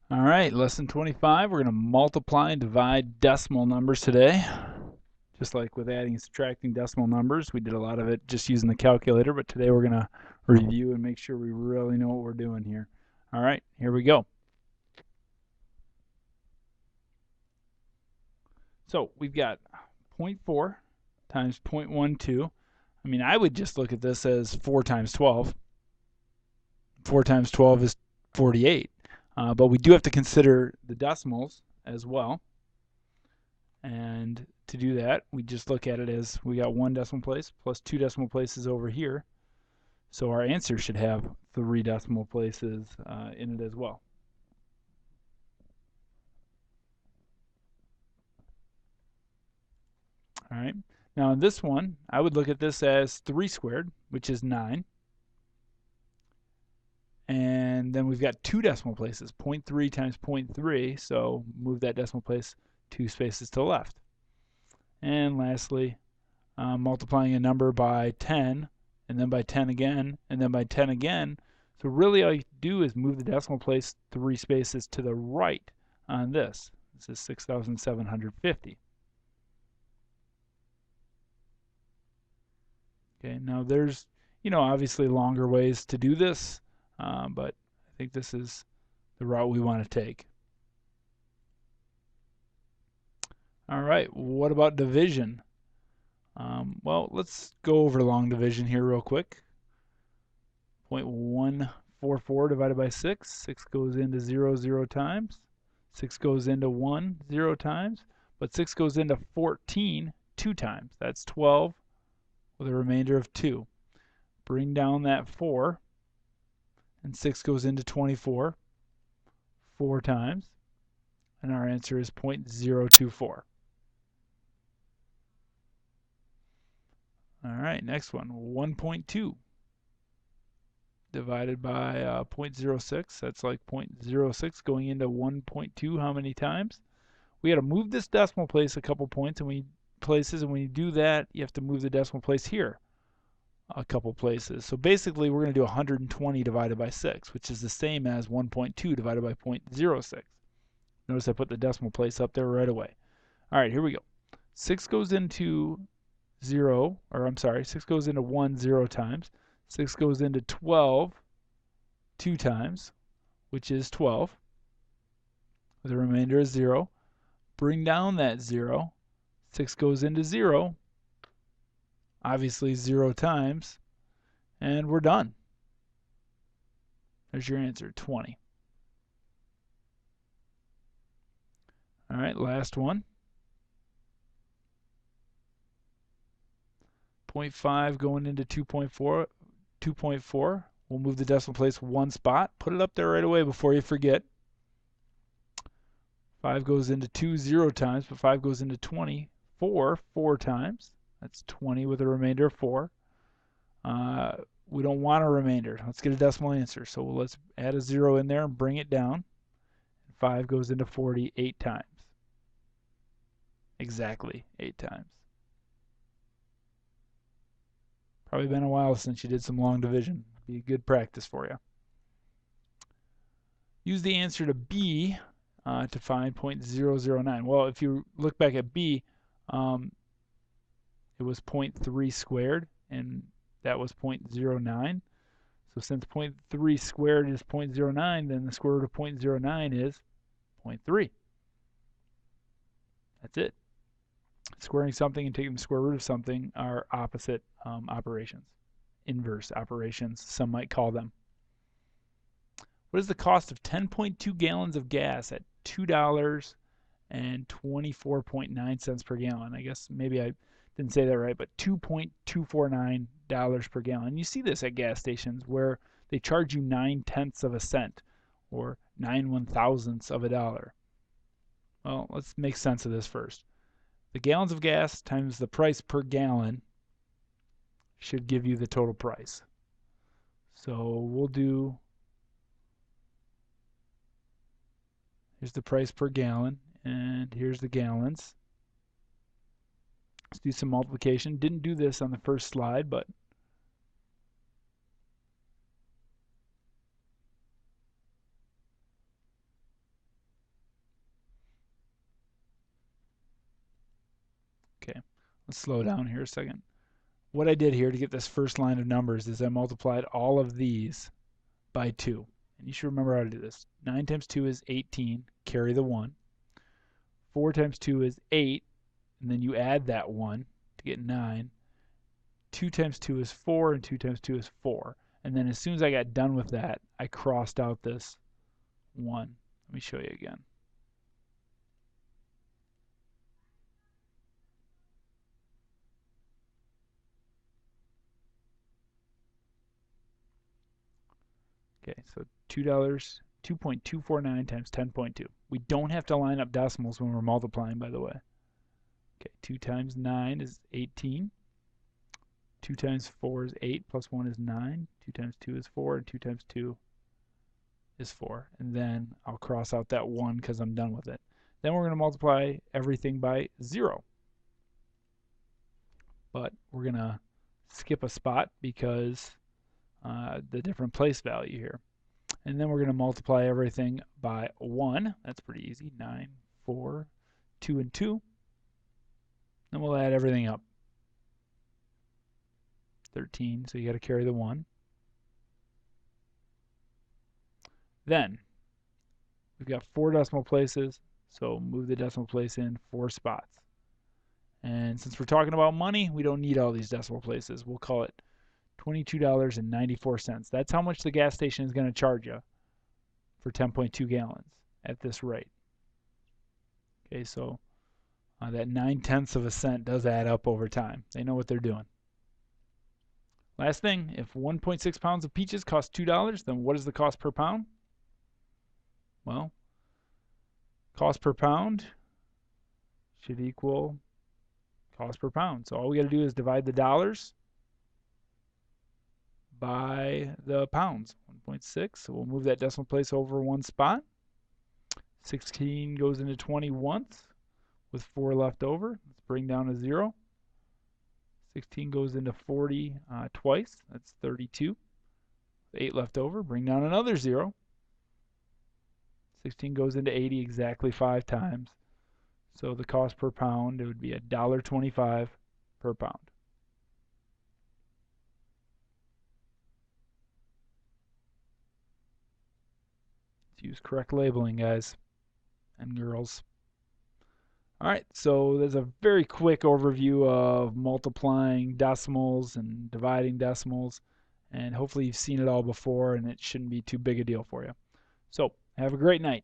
All right, lesson 25. We're going to multiply and divide decimal numbers today. Just like with adding and subtracting decimal numbers, we did a lot of it just using the calculator, but today we're going to review and make sure we really know what we're doing here. All right, here we go. So we've got 0.4 times 0.12. I mean, I would just look at this as 4 times 12. 4 times 12 is 48. But we do have to consider the decimals as well. And to do that, we just look at it as we got 1 decimal place plus 2 decimal places over here. So our answer should have 3 decimal places in it as well. All right. Now in this one, I would look at this as 3 squared, which is 9. And then we've got 2 decimal places, 0.3 times 0.3, so move that decimal place 2 spaces to the left. And lastly, multiplying a number by 10, and then by 10 again, and then by 10 again. So really all you do is move the decimal place 3 spaces to the right on this. This is 6,750. Okay, now there's, obviously longer ways to do this, but I think this is the route we want to take. All right, what about division? Well, let's go over long division here real quick. 0.144 divided by 6. 6 goes into 0 times. 6 goes into 1 0 times. But 6 goes into 14 2 times. That's 12 with a remainder of 2. Bring down that 4. And 6 goes into 24 4 times. And our answer is 0.024. All right, next one, 1.2 divided by 0.06. That's like 0.06 going into 1.2 how many times? We got to move this decimal place a couple points and when you do that, you have to move the decimal place here a couple places. So basically, we're going to do 120 divided by 6, which is the same as 1.2 divided by 0.06. Notice I put the decimal place up there right away. All right, here we go. 6 goes into 6 goes into 1 0 times. 6 goes into 12 2 times, which is 12. The remainder is 0. Bring down that 0. 6 goes into 0. Obviously 0 times. And we're done. There's your answer, 20. All right, last one. 0.5 going into 2.4. 2.4. We'll move the decimal place 1 spot. Put it up there right away before you forget. 5 goes into 2 0 times, but 5 goes into 24 4 times. That's 20 with a remainder of 4. We don't want a remainder. Let's get a decimal answer. So let's add a 0 in there and bring it down. 5 goes into 40 8 times. Exactly 8 times. Probably been a while since you did some long division. Be good practice for you. Use the answer to B to find 0.009. Well, if you look back at B, it was 0.3 squared, and that was 0.09. So since 0.3 squared is 0.09, then the square root of 0.09 is 0.3. That's it. Squaring something and taking the square root of something are opposite operations, inverse operations, some might call them. What is the cost of 10.2 gallons of gas at $2.24.9 per gallon? I guess maybe I didn't say that right, but $2.249 per gallon. You see this at gas stations where they charge you 9/10 of a cent or 9/1000ths of a dollar. Well, let's make sense of this first. The gallons of gas times the price per gallon should give you the total price. So we'll do, here's the price per gallon, and here's the gallons. Let's do some multiplication. Didn't do this on the first slide, but Let's slow down here a second. What I did here to get this first line of numbers is I multiplied all of these by 2. And you should remember how to do this. 9 times 2 is 18, carry the 1. 4 times 2 is 8, and then you add that 1 to get 9. 2 times 2 is 4, and 2 times 2 is 4. And then as soon as I got done with that, I crossed out this 1. Let me show you again. Okay, so $2.249 times 10.2. We don't have to line up decimals when we're multiplying, by the way. Okay, 2 times 9 is 18. 2 times 4 is 8, plus 1 is 9. 2 times 2 is 4, and 2 times 2 is 4. And then I'll cross out that 1 because I'm done with it. Then we're going to multiply everything by 0. But we're going to skip a spot because the different place value here. And then we're going to multiply everything by 1. That's pretty easy. 9, 4, 2, and 2. Then we'll add everything up. 13, so you got to carry the 1. Then we've got 4 decimal places, so move the decimal place in 4 spots. And since we're talking about money, we don't need all these decimal places. We'll call it $22.94. That's how much the gas station is going to charge you for 10.2 gallons at this rate. Okay, so that 9/10 of a cent does add up over time. They know what they're doing. Last thing, if 1.6 pounds of peaches cost $2, then what is the cost per pound? Well, cost per pound should equal cost per pound. So all we got to do is divide the dollars by the pounds. 1.6, so we'll move that decimal place over 1 spot. 16 goes into 20 once with 4 left over. Let's bring down a 0. 16 goes into 40 twice. That's 32. 8 left over. Bring down another 0. 16 goes into 80 exactly 5 times. So the cost per pound, it would be $1.25 per pound. Let's use correct labeling, guys and girls. All right, so there's a very quick overview of multiplying decimals and dividing decimals, and hopefully you've seen it all before and it shouldn't be too big a deal for you. So have a great night.